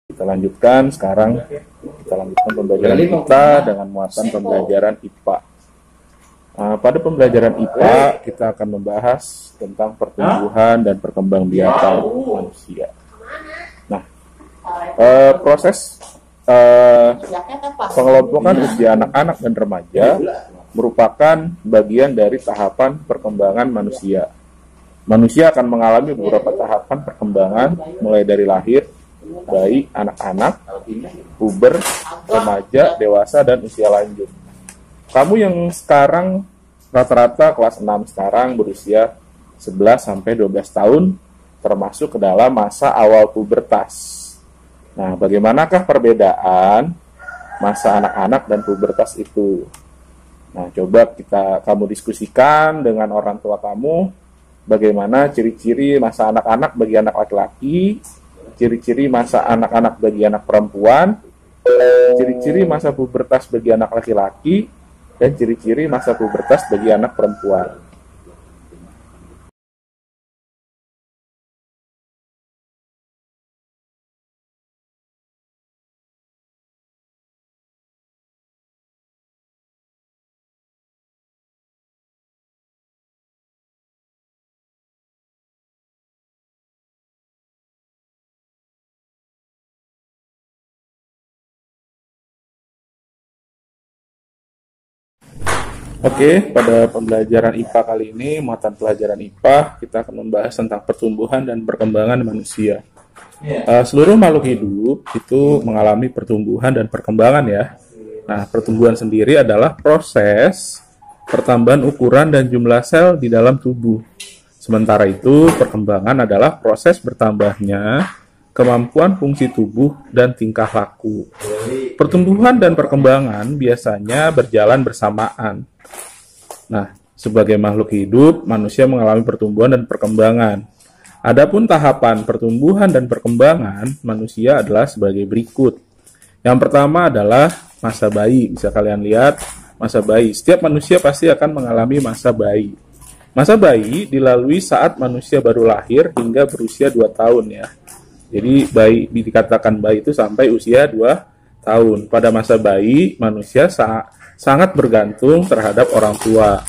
Kita lanjutkan sekarang, kita lanjutkan pembelajaran kita dengan muatan pembelajaran IPA. Pada pembelajaran IPA kita akan membahas tentang pertumbuhan dan perkembangbiakan manusia. Nah, proses pengelompokan usia anak-anak dan remaja merupakan bagian dari tahapan perkembangan manusia. Manusia akan mengalami beberapa tahapan perkembangan mulai dari lahir, bayi, anak-anak, puber, remaja, dewasa, dan usia lanjut. Kamu yang sekarang rata-rata kelas 6 sekarang berusia 11-12 tahun, termasuk ke dalam masa awal pubertas. Nah, bagaimanakah perbedaan masa anak-anak dan pubertas itu? Nah, coba kamu diskusikan dengan orang tua kamu, bagaimana ciri-ciri masa anak-anak bagi anak laki-laki, ciri-ciri masa anak-anak bagi anak perempuan, ciri-ciri masa pubertas bagi anak laki-laki, dan ciri-ciri masa pubertas bagi anak perempuan. Oke, pada pembelajaran IPA kali ini, muatan pelajaran IPA, kita akan membahas tentang pertumbuhan dan perkembangan manusia. Seluruh makhluk hidup itu mengalami pertumbuhan dan perkembangan ya. Nah, pertumbuhan sendiri adalah proses pertambahan ukuran dan jumlah sel di dalam tubuh. Sementara itu, perkembangan adalah proses bertambahnya kemampuan fungsi tubuh dan tingkah laku. Pertumbuhan dan perkembangan biasanya berjalan bersamaan. Nah, sebagai makhluk hidup, manusia mengalami pertumbuhan dan perkembangan. Adapun tahapan pertumbuhan dan perkembangan manusia adalah sebagai berikut. Yang pertama adalah masa bayi. Bisa kalian lihat, masa bayi. Setiap manusia pasti akan mengalami masa bayi. Masa bayi dilalui saat manusia baru lahir hingga berusia 2 tahun ya. Jadi dikatakan bayi itu sampai usia 2 tahun. Pada masa bayi, manusia sangat bergantung terhadap orang tua.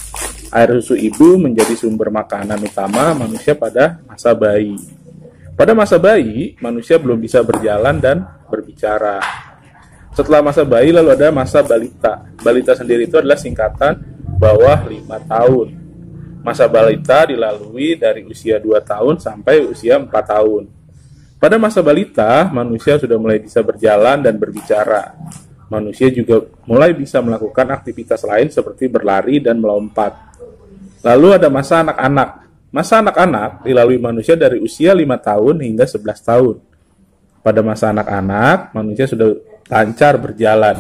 Air susu ibu menjadi sumber makanan utama manusia pada masa bayi. Pada masa bayi, manusia belum bisa berjalan dan berbicara. Setelah masa bayi, lalu ada masa balita. Balita sendiri itu adalah singkatan bawah 5 tahun. Masa balita dilalui dari usia 2 tahun sampai usia 4 tahun. Pada masa balita, manusia sudah mulai bisa berjalan dan berbicara. Manusia juga mulai bisa melakukan aktivitas lain seperti berlari dan melompat. Lalu ada masa anak-anak. Masa anak-anak dilalui manusia dari usia 5 tahun hingga 11 tahun. Pada masa anak-anak, manusia sudah lancar berjalan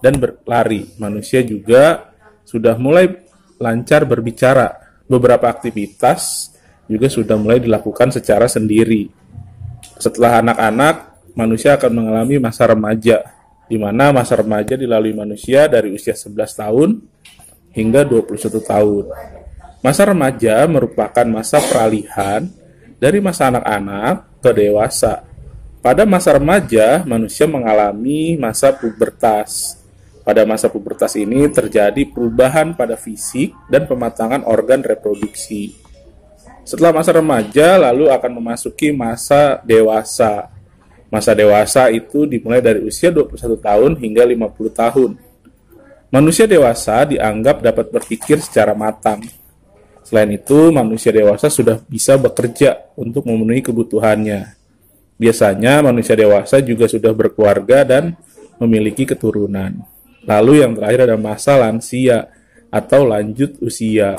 dan berlari. Manusia juga sudah mulai lancar berbicara. Beberapa aktivitas juga sudah mulai dilakukan secara sendiri. Setelah anak-anak, manusia akan mengalami masa remaja, di mana masa remaja dilalui manusia dari usia 11 tahun hingga 21 tahun. Masa remaja merupakan masa peralihan dari masa anak-anak ke dewasa. Pada masa remaja, manusia mengalami masa pubertas. Pada masa pubertas ini terjadi perubahan pada fisik dan pematangan organ reproduksi. Setelah masa remaja, lalu akan memasuki masa dewasa. Masa dewasa itu dimulai dari usia 21 tahun hingga 50 tahun. Manusia dewasa dianggap dapat berpikir secara matang. Selain itu, manusia dewasa sudah bisa bekerja untuk memenuhi kebutuhannya. Biasanya manusia dewasa juga sudah berkeluarga dan memiliki keturunan. Lalu yang terakhir ada masa lansia atau lanjut usia.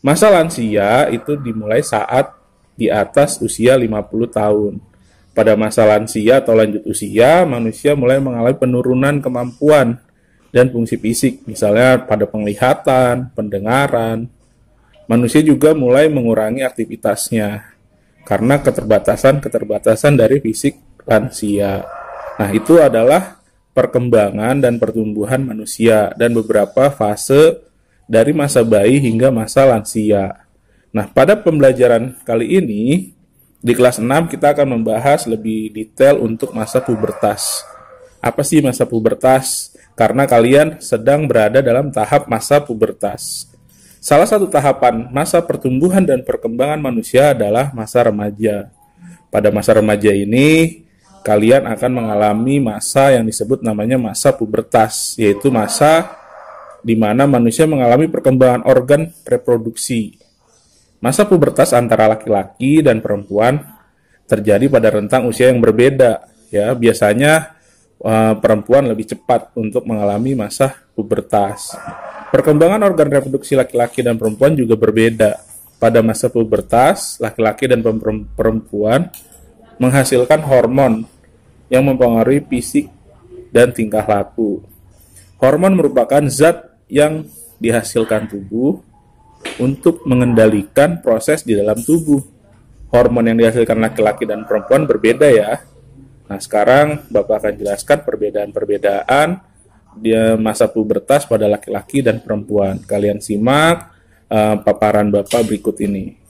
Masa lansia itu dimulai saat di atas usia 50 tahun. Pada masa lansia atau lanjut usia, manusia mulai mengalami penurunan kemampuan dan fungsi fisik, misalnya pada penglihatan, pendengaran. Manusia juga mulai mengurangi aktivitasnya karena keterbatasan dari fisik lansia. Nah, itu adalah perkembangan dan pertumbuhan manusia dan beberapa fase dari masa bayi hingga masa lansia. Nah, pada pembelajaran kali ini, Di kelas 6 kita akan membahas lebih detail untuk masa pubertas. Apa sih masa pubertas? Karena kalian sedang berada dalam tahap masa pubertas. Salah satu tahapan masa pertumbuhan dan perkembangan manusia adalah masa remaja. Pada masa remaja ini, kalian akan mengalami masa yang disebut namanya masa pubertas, yaitu masa di mana manusia mengalami perkembangan organ reproduksi. Masa pubertas antara laki-laki dan perempuan terjadi pada rentang usia yang berbeda. Ya, biasanya perempuan lebih cepat untuk mengalami masa pubertas. Perkembangan organ reproduksi laki-laki dan perempuan juga berbeda. Pada masa pubertas, laki-laki dan perempuan menghasilkan hormon yang mempengaruhi fisik dan tingkah laku. Hormon merupakan zat yang dihasilkan tubuh untuk mengendalikan proses di dalam tubuh. Hormon yang dihasilkan laki-laki dan perempuan berbeda ya. Nah, sekarang Bapak akan jelaskan perbedaan-perbedaan di masa pubertas pada laki-laki dan perempuan. Kalian simak paparan Bapak berikut ini.